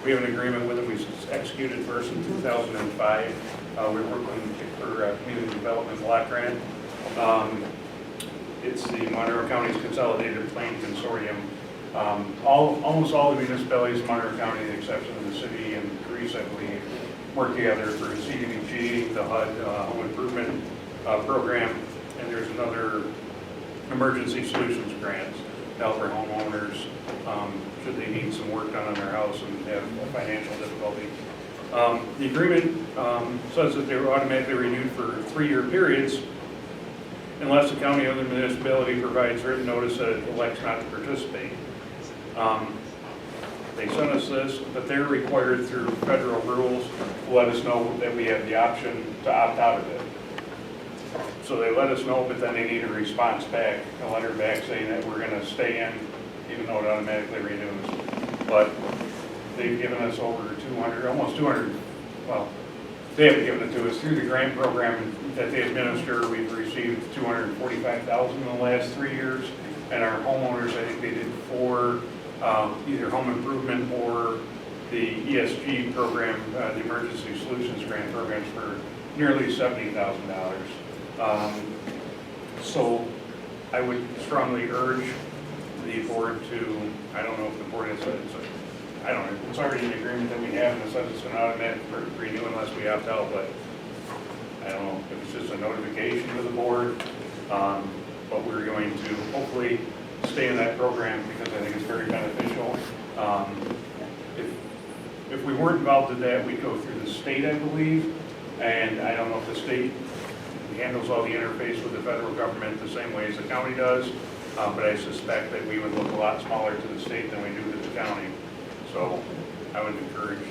we have an agreement with them. We executed first in 2005. We're working for community development block grant. It's the Monroe County's Consolidated Plan Consortium. Almost all the municipalities in Monroe County, with the exception of the city and Greece, I believe, work together for CDBG, the HUD Home Improvement Program, and there's another emergency solutions grants to help our homeowners, should they need some work done on their house and have a financial difficulty. The agreement says that they're automatically renewed for 3-year periods unless the county or the municipality provides written notice that it elects not to participate. They sent us this, but they're required through federal rules to let us know that we have the option to opt out of it. So they let us know, but then they need a response back, a letter back saying that we're going to stay in, even though it automatically renews. But they've given us over 200, almost 200, well, they haven't given it to us through the grant program that they administer. We've received $245,000 in the last 3 years, and our homeowners, I think they did 4, either home improvement or the ESG program, the Emergency Solutions Grant programs for nearly $70,000. So I would strongly urge the board to, I don't know if the board has said it's, I don't know, it's already an agreement that we have, and it says it's an automatic renew unless we opt out, but I don't know if it's just a notification to the board, but we're going to hopefully stay in that program because I think it's very beneficial. If we weren't involved in that, we'd go through the state, I believe, and I don't know if the state handles all the interface with the federal government the same way as the county does, but I suspect that we would look a lot smaller to the state than we do to the county. So I would encourage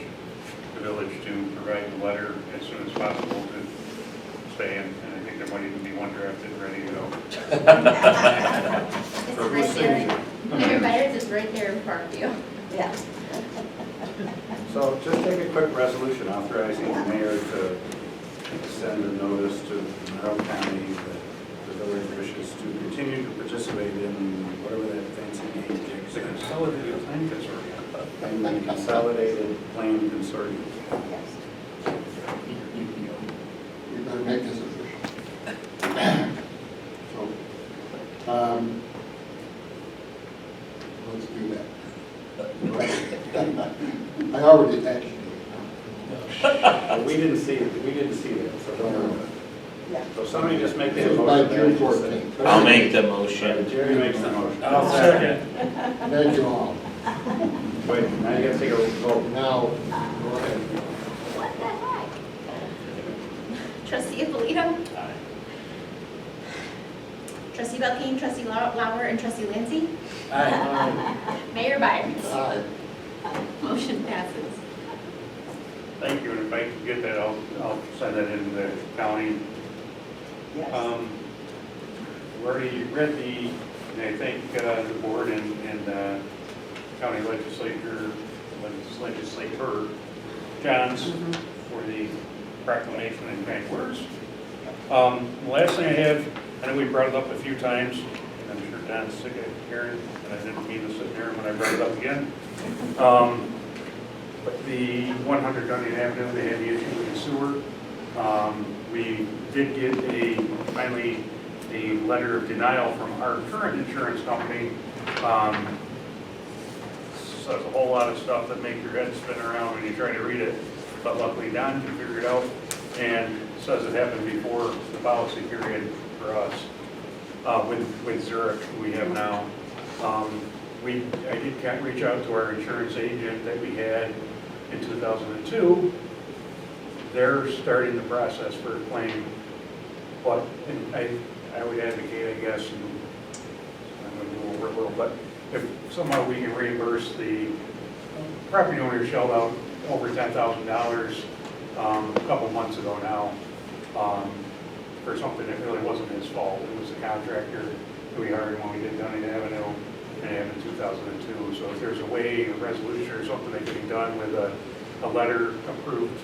the village to provide the letter as soon as possible to stay in, and I think there might even be one drafted ready to go. It's right there. Mayor Byers is right there in front of you. Yeah. So just take a quick resolution authorizing the mayor to send a notice to Monroe County that the village wishes to continue to participate in whatever that fancy name It's a is. consolidated plan consortium. And the Consolidated Plan Consortium. Yes. We better make this official. So, let's do that. I already actually. We didn't see that, so don't worry about it. Yeah. So somebody just make This that is by motion. June 14th. I'll make the motion. Jerry makes the motion. I'll second. Thank you all. Wait, now you gotta take a vote. Now, go ahead. What the heck? Trustee Alito? Trustee Belkane, Trustee Lauer, and Trustee Lindsay? Mayor Byers? Aye. Motion passes. Thank you, and if I can get that, I'll send that into the county. Yes. We've already read the, and I thank the board and county legislator Johns for the proclamation and kind words. The last thing I have, I know we brought it up a few times, and I'm sure Don's sick of hearing, and I didn't mean to sit there when I brought it up again. But the 100 Dunedin Avenue, they had the issue with the sewer. We did get finally a letter of denial from our current insurance company. Says a whole lot of stuff that make your head spin around when you try to read it. But luckily Don can figure it out and says it happened before the policy period for us. With Zurich, who we have now. I did reach out to our insurance agent that we had in 2002. They're starting the process for a claim, but I would advocate, I guess, and I'm going to go over a little, but if somehow we can reimburse the property owner shelled out over $10,000 a couple months ago now for something that really wasn't his fault. It was the contractor who we hired when we did Dunedin Avenue in 2002. So if there's a way, a resolution or something that can be done with a letter approved,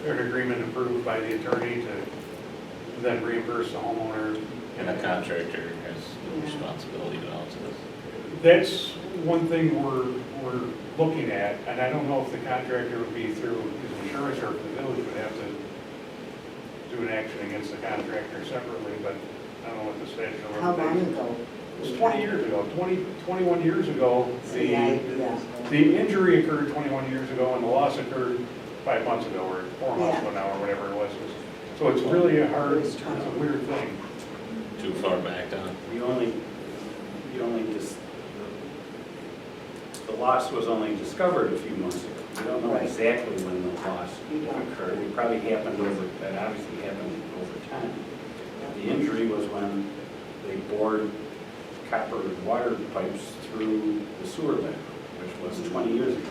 an agreement approved by the attorney to then reimburse the homeowner. And the contractor has the responsibility to also this. That's one thing we're looking at, and I don't know if the contractor would be through his insurance or if the village would have to do an action against the contractor separately, but I don't know what the statute of How long limitations. ago? It was 20 years ago, 21 years ago. Yeah. The injury occurred 21 years ago, and the loss occurred 5 months ago, or 4 months ago now, or whatever it was. So it's really a hard, it's a weird thing. Too far back, Don. The only you only just, the loss was only discovered a few months ago. You don't know Right. exactly when the loss You don't. occurred. It probably happened that obviously happened over time. The injury was when they bored copper water pipes through the sewer line, which was 20 years ago.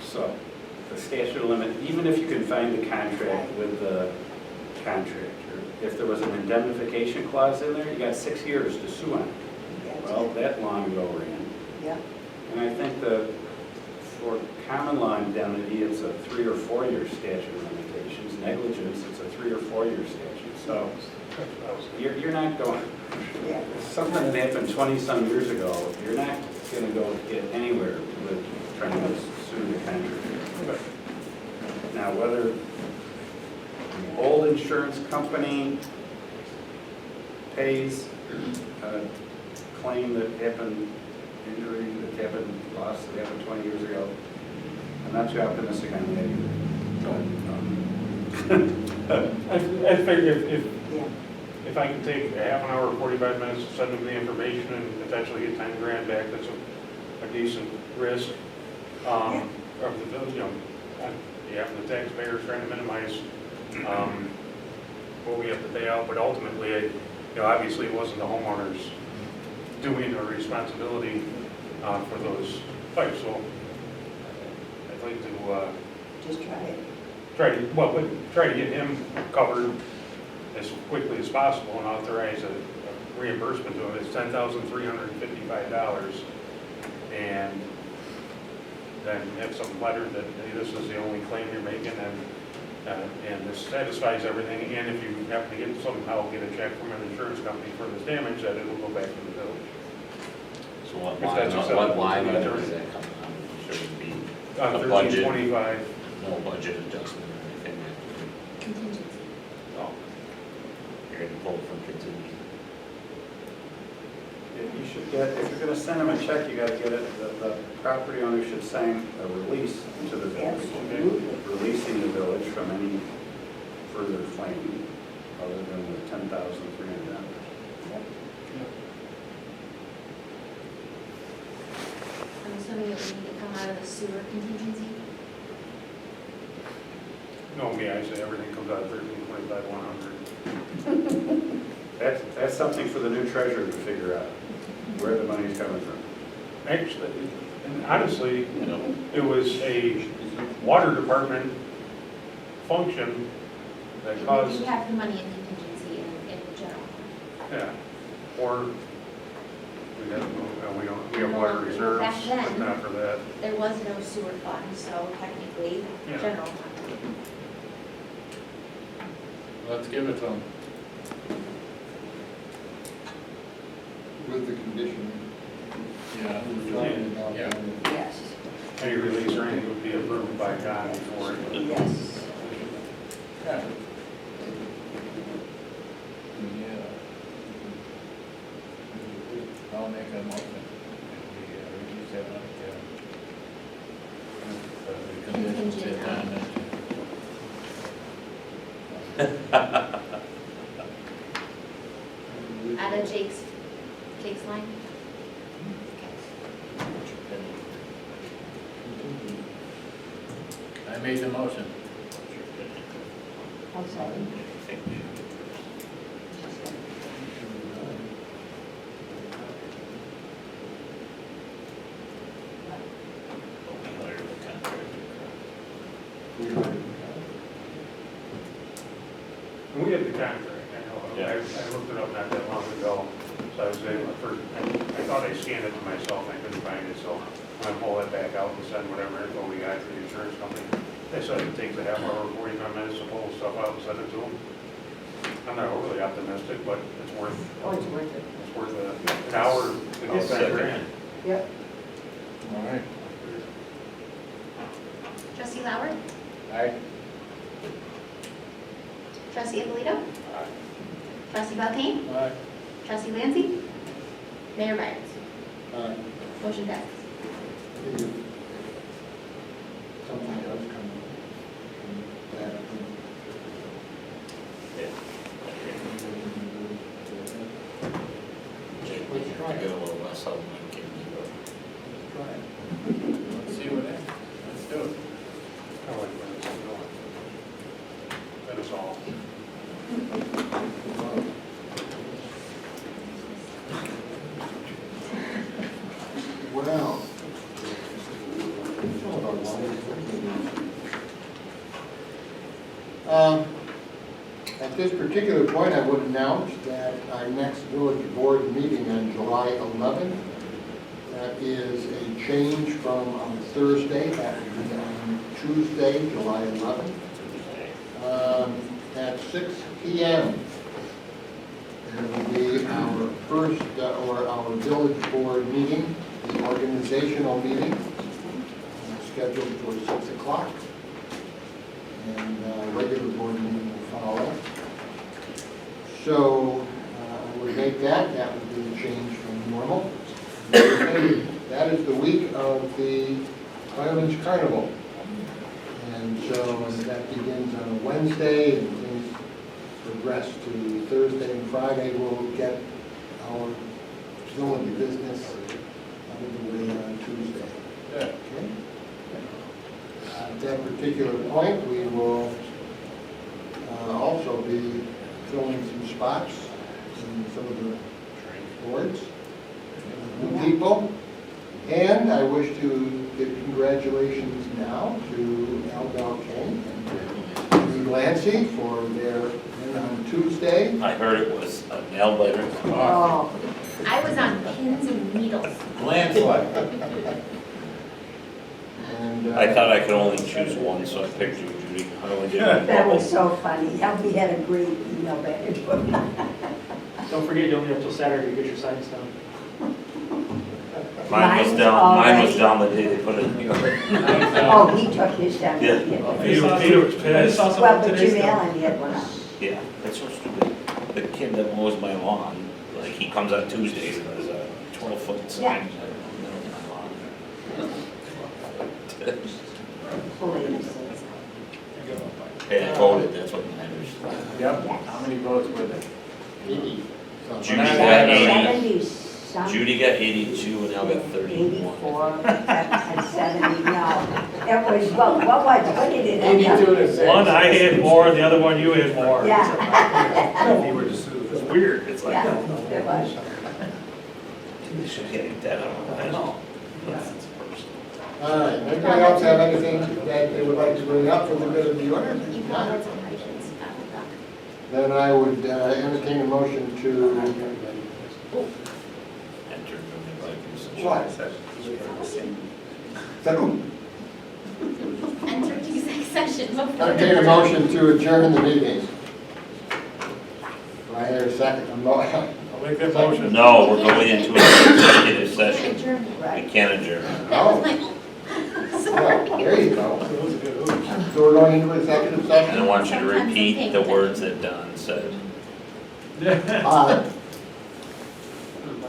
So the statute of limit, even if you can find the contract with the contractor, if there was an indemnification clause in there, you got 6 years to sue on it. Well, that long ago ran. Yeah, And I think that for common law indemnity, it's a 3 or 4 year statute of limitations. Negligence, it's a 3 or 4 year statute. So you're not going, yeah. something that happened 20-some years ago, you're not going to go get anywhere with trying to sue the contractor. Now, whether the old insurance company pays a claim that happened, injury that happened, loss that happened 20 years ago, I'm not too optimistic on that either. I figure Yeah. if I can take a half an hour or 45 minutes to send them the information and potentially get 10 grand back, that's a decent risk. Of the village, the taxpayers trying to minimize what we have to pay out, but ultimately, obviously it wasn't the homeowners doing a responsibility for those pipes, so I'd like to Just try it. try to get him covered as quickly as possible and authorize a reimbursement to him. It's $10,355, and then have some letter that, hey, this is the only claim you're making, and this satisfies everything, and if you happen to somehow get a check from an insurance company for this damage, that it'll go back to the village. So what If that's acceptable what to line the item attorney. does that come on? Should it be a budget, 1325. no budget adjustment or anything? Contingency. No. You're gonna pull it from contingency. You should get, if you're going to send them a check, you got to get it, the property owner should sign a release to the village, Absolutely. releasing the village from any further claim other than the $10,300. I'm assuming it would need to come out of the sewer contingency? No, yeah, I say everything comes out of 1325, 100. That's something for the new treasurer to figure out, where the money's coming from. Actually, and honestly, You know, it was a water department function that We caused, have the money in contingency in the general. yeah, or we have water reserves, Back but then- not for that. There was no sewer fund, so technically, Yeah. general fund. Let's give it to them. With the condition. Yeah. Yeah. Yes, Any release or anything would be approved by John before it. yes. Yeah. I'll make a motion. We release that Contingent Out of Jake's line? I made the motion. I'm sorry. And we had the contract, I know, I looked it up not that long ago, so I was able, I thought I scanned it to myself, I couldn't find it, so I'm gonna pull that back out and send whatever info we got to the insurance company. They said it takes a half hour, 45 minutes to pull stuff out and send it to them. I'm not overly optimistic, but it's worth, Oh, it's worth it. it's worth an hour to I'll get second that grant. Yep. All right. Trustee Lauer? Aye. Trustee Alito? Trustee Belkane? Aye. Trustee Lancy? Mayor Byers? Aye. Motion passes. Something does come from that. Yeah. Let's try Well. At this particular point, I would announce that our next village board meeting on July 11th, that is a change from on Thursday, that will be on Tuesday, July 11th, at 6 p.m. There will be our first, or our village board meeting, the organizational meeting, scheduled for 6 o'clock. And regular board meeting will follow. So I would make that would be a change from normal. That is the week of the Fireman's Carnival. And so that begins on a Wednesday, and things progress to Thursday and Friday. We'll get our village business out of the way on Tuesday. Okay? At that particular point, we will also be filling some spots in some of the boards, new people. And I wish to give congratulations now to Al King and Lee Glancy for their win on Tuesday. I heard it was a nail biter. Oh, I was on pins and needles. Landslide. And, I thought I could only choose one, so I picked you, Judy. I only did one. that was so funny. Albie had a great email back and forth. Don't forget, you only have till Saturday to get your signs done. Mine was down the day they put it, you know. Oh, he took his down. Yeah. Peter was pissed. Well, but Jim Allen had one up. Yeah, that's so stupid. The kid that mows my lawn, like, he comes on Tuesdays and there's a 12-foot sign. Yeah. in the middle of my lawn. Fully innocent. Hey, I voted, that's what matters. Yep. How many votes were there? 80. Judy got 80, 70-some. Judy got 82 and Al got 31. 84 and 70, no. It was, what did it end 82 up? to 6. One I had more, the other one you had more. Yeah. You were just sort of- It's weird, it's like, Yeah, it was. They should get that out. I know. All right, anybody else have anything that they would like to bring up for the good of the order? You Not? have some questions. Then I would entertain a motion to, Enter the executive what? session. Second. Enter exec session. Entertain a motion to adjourn the meeting. Do I hear a second? I'll make that motion. No, we're going into an executive session. Adjournment. We Right. can't adjourn. That was my. Well, there you go. It was a good hoop. So we're going into executive And I session? want you to repeat the words that Don said.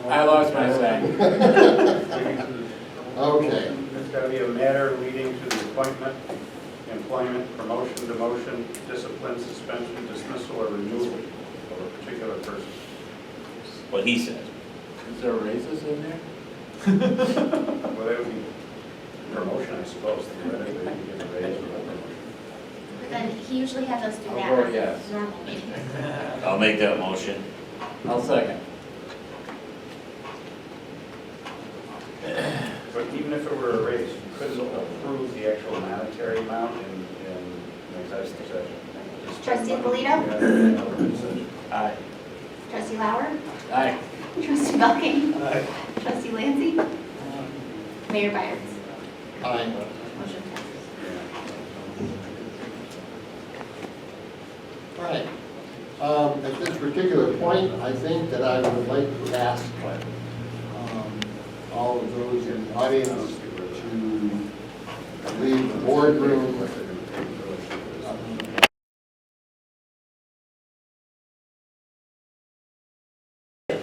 I lost my saying. Okay. There's got to be a matter leading to the appointment, employment, promotion, demotion, discipline, suspension, dismissal, or removal of a particular person. What he said. Is there raises in there? Well, that would be promotion, I suppose, theoretically, you get a raise or a promotion. But then he usually has us do I'll that. vote on yes. Normal meetings. I'll make that motion. I'll second. But even if it were a raise, you couldn't approve the actual monetary amount in executive session. Trustee Polito? Yeah. Aye. Trustee Lauer? Aye. Trustee Belking? Trustee Lancy? Mayor Byers? Aye. Motion passes. All right. At this particular point, I think that I would like to ask all of those in the audience to leave the boardroom.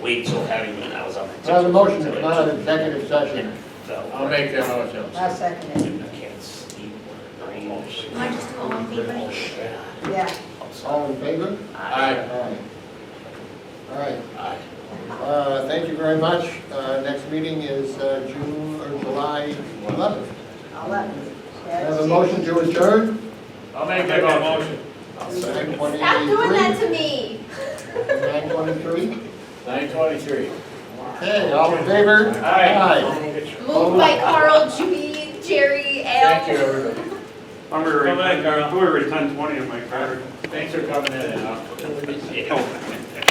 Wait till having been, I was on. I have a motion to come out of executive session. I'll make that motion. I'll second it. I can't sleep. You want just to go on favor? Yeah. All in favor? Aye. Aye. All right. Aye. Thank you very much. Next meeting is June or July 11th. 11. I have a motion to adjourn. I'll make that motion. 9:23. Stop doing that to me. 9:23. 9:23. Okay, all in favor? Aye. Moved by Carl, Judy, Jerry, Al. Thank you, everybody. I'm gonna Come back, read, Carl. I'm gonna read 1020 in my card. Thanks for coming in.